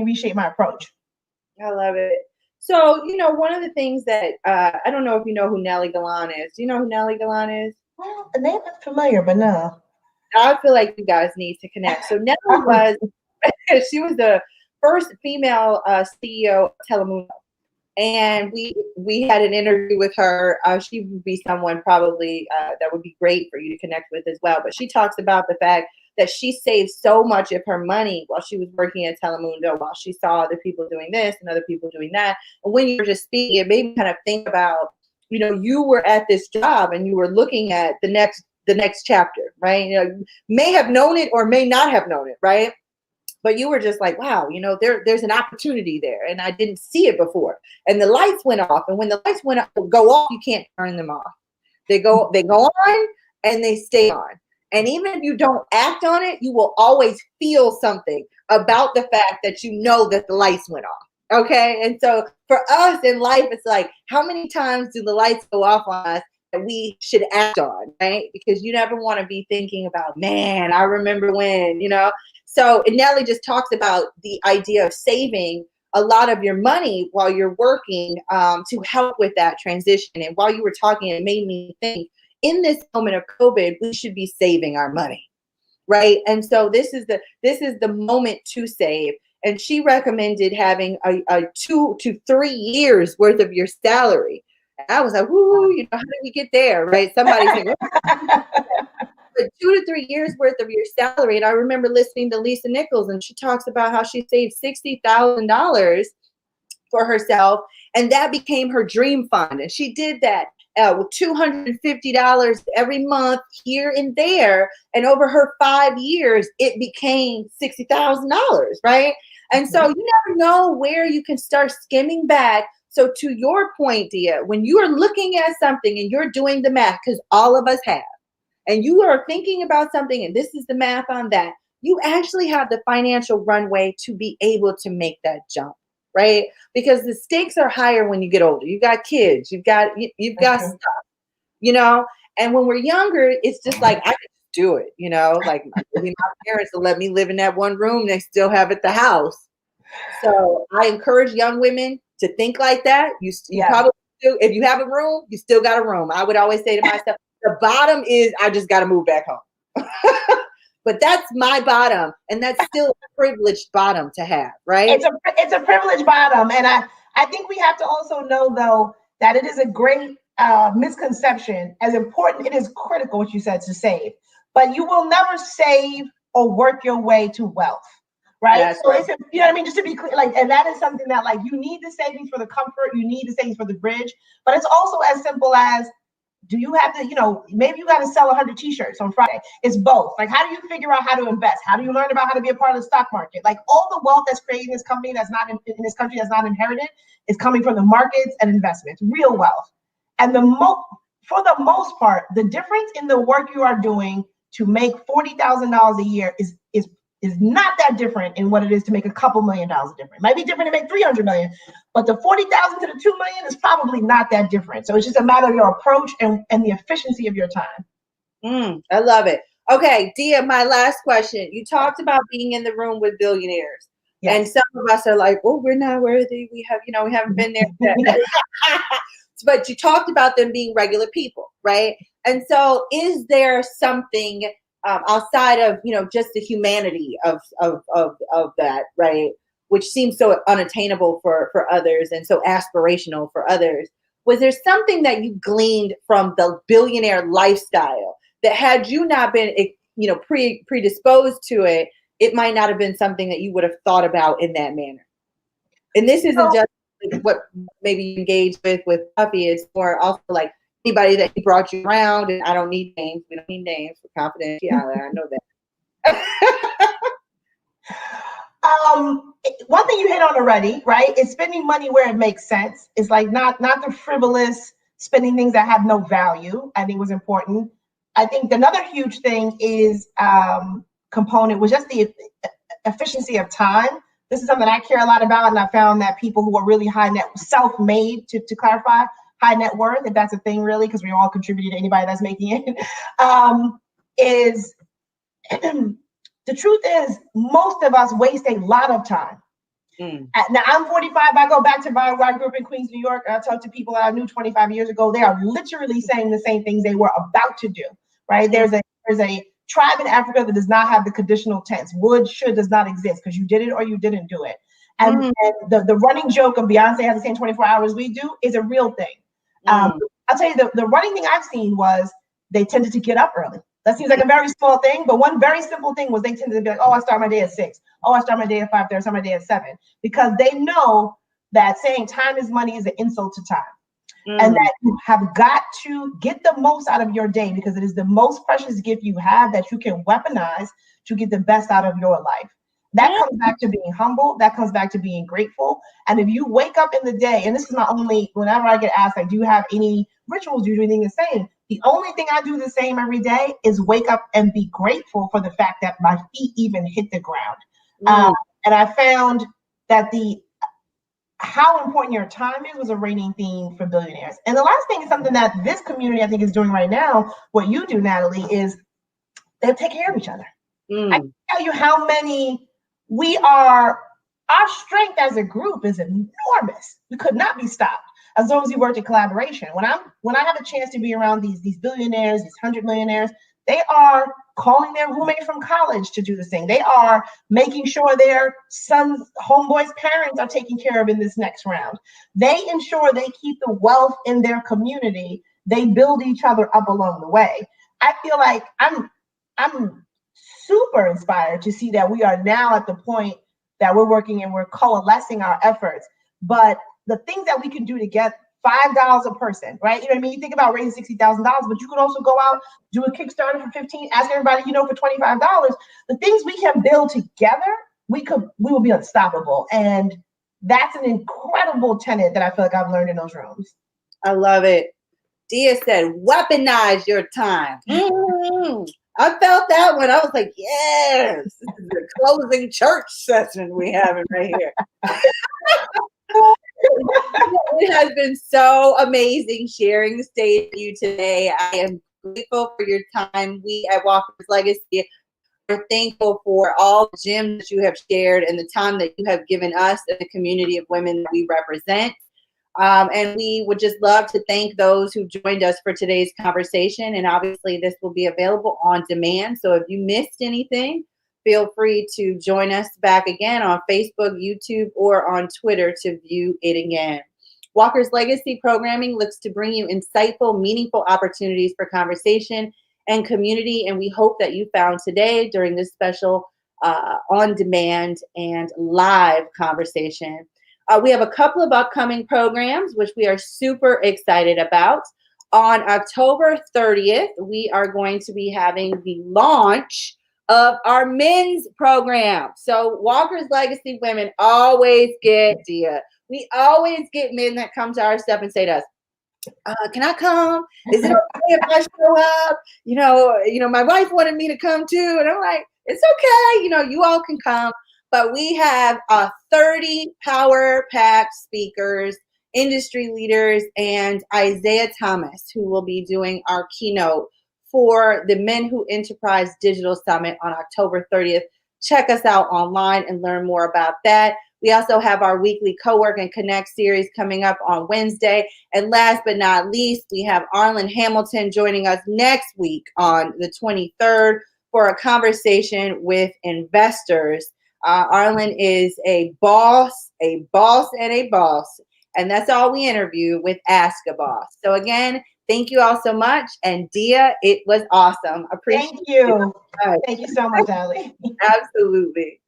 reshape my approach. I love it. So, one of the things that, I don't know if you know who Nellie Galan is. Do you know who Nellie Galan is? Well, the name is familiar, but no. I feel like you guys need to connect. So Nellie she was the first female CEO of Telemundo. And we had an interview with her. She would be someone probably that would be great for you to connect with as well. But she talks about the fact that she saved so much of her money while she was working at Telemundo, while she saw other people doing this and other people doing that. And when you were just speaking, it made me kind of think about, you were at this job and you were looking at the next chapter, right? You may have known it or may not have known it, right? But you were just like, wow, there's an opportunity there, and I didn't see it before. And the lights went off, and when the lights go off, you can't turn them off. They go on, and they stay on. And even if you don't act on it, you will always feel something about the fact that that the lights went off. Okay, and so for us in life, it's like, how many times do the lights go off on us that we should act on, right? Because you never want to be thinking about, man, I remember when, So Nellie just talks about the idea of saving a lot of your money while you're working to help with that transition. And while you were talking, it made me think, in this moment of COVID, we should be saving our money, right? And so this is the moment to save. And she recommended having a 2 to 3 years worth of your salary. And I was like, whoo, how did we get there, right? Somebody said, 2 to 3 years worth of your salary. And I remember listening to Lisa Nichols, and she talks about how she saved $60,000 for herself, and that became her dream fund. And she did that with $250 every month here and there. And over her 5 years, it became $60,000, right? And so you never know where you can start skimming back. So to your point, Dia, when you are looking at something and you're doing the math, because all of us have, and you are thinking about something and this is the math on that, you actually have the financial runway to be able to make that jump, right? Because the stakes are higher when you get older. You got kids, you've got stuff, and when we're younger, it's just like, I can do it, like maybe my parents will let me live in that one room they still have at the house. So I encourage young women to think like that. You probably do. If you have a room, you still got a room. I would always say to myself, the bottom is I just got to move back home. But that's my bottom, and that's still a privileged bottom to have, right? It's a privileged bottom, and I think we have to also know, though, that it is a great misconception. As important, it is critical what you said to save, but you will never save or work your way to wealth, right? That's so right. You know what I mean? Just to be clear, and that is something that you need the savings for the comfort, you need the savings for the bridge, but it's also as simple as, do you have to, maybe you got to sell 100 t-shirts on Friday. It's both. How do you figure out how to invest? How do you learn about how to be a part of the stock market? All the wealth that's created in this company that's not in this country, that's not inherited, is coming from the markets and investments, real wealth. And for the most part, the difference in the work you are doing to make $40,000 a year is not that different in what it is to make a couple $1 million different. It might be different to make 300 million, but the 40,000 to the 2 million is probably not that different. So it's just a matter of your approach and the efficiency of your time. I love it. Okay, Dia, my last question. You talked about being in the room with billionaires. Yes. And some of us are like, oh, we're not worthy. We haven't been there yet. But you talked about them being regular people, right? And so is there something outside of, just the humanity of that, right? Which seems so unattainable for others and so aspirational for others. Was there something that you gleaned from the billionaire lifestyle that, had you not been, predisposed to it, it might not have been something that you would have thought about in that manner? And this isn't just what maybe you engage with Puffy, it's more also like anybody that he brought you around. And I don't need names. We don't need names for confidentiality. I know that. One thing you hit on already, right, is spending money where it makes sense. It's not the frivolous spending things that have no value, I think was important. I think another huge thing is component was just the efficiency of time. This is something I care a lot about, and I found that people who are really self-made, to clarify, high net worth, if that's a thing really, because we all contributed to anybody that's making it, is the truth is most of us waste a lot of time Now I'm 45. I go back to BRN Group in Queens, New York. I talk to people that I knew 25 years ago. They are literally saying the same things they were about to do, right? There's a tribe in Africa that does not have the conditional tense. Would, should does not exist because you did it or you didn't do it. And the running joke of Beyonce has the same 24 hours we do is a real thing. I'll tell you, the running thing I've seen was they tended to get up early. That seems like a very small thing, but one very simple thing was they tended to be like, oh, I start my day at 6. Oh, I start my day at 5:30, I start my day at 7. Because they know that saying time is money is an insult to time. And that you have got to get the most out of your day because it is the most precious gift you have that you can weaponize to get the best out of your life. That comes back to being humble. That comes back to being grateful. And if you wake up in the day, and this is not only whenever I get asked, like, do you have any rituals? Do you do anything the same? The only thing I do the same every day is wake up and be grateful for the fact that my feet even hit the ground. And I found that how important your time is was a reigning theme for billionaires. And the last thing is something that this community I think is doing right now. What you do, Natalie, is they take care of each other. I can tell you how many our strength as a group is enormous. We could not be stopped as long as we worked in collaboration. When I have a chance to be around these billionaires, these 100 millionaires, they are calling their roommates from college to do this thing. They are making sure their son's homeboys' parents are taken care of in this next round. They ensure they keep the wealth in their community. They build each other up along the way. I feel like I'm super inspired to see that we are now at the point that we're working and we're coalescing our efforts. But the things that we can do to get $5 a person, right? You know what I mean? You think about raising $60,000, but you could also go out, do a Kickstarter for 15, ask everybody, for $25. The things we can build together, we will be unstoppable. And that's an incredible tenet that I feel like I've learned in those rooms. I love it. Dia said, weaponize your time. I felt that one. I was like, yes, this is the closing church session we having right here. It has been so amazing sharing the stage with you today. I am grateful for your time. We at Walker's Legacy are thankful for all the gems that you have shared and the time that you have given us and the community of women that we represent. And we would just love to thank those who joined us for today's conversation. And obviously this will be available on demand. So if you missed anything, feel free to join us back again on Facebook, YouTube, or on Twitter to view it again. Walker's Legacy programming looks to bring you insightful, meaningful opportunities for conversation and community. And we hope that you found today during this special on-demand and live conversation. We have a couple of upcoming programs, which we are super excited about. On October 30th, we are going to be having the launch of our men's program. So Walker's Legacy women always get, we always get men that come to our stuff and say to us, can I come? Is it okay if I show up? My wife wanted me to come too. And I'm like, it's okay. You all can come. But we have 30 power-packed speakers, industry leaders, and Isaiah Thomas, who will be doing our keynote for the Men Who Enterprise Digital Summit on October 30th. Check us out online and learn more about that. We also have our weekly Co-work and Connect series coming up on Wednesday. And last but not least, we have Arlen Hamilton joining us next week on the 23rd for a conversation with investors. Arlen is a boss, and a boss. And that's all we interview with Ask a Boss. So again, thank you all so much. And Dia, it was awesome. Appreciate Thank you. Thank you so much, Ali. Absolutely.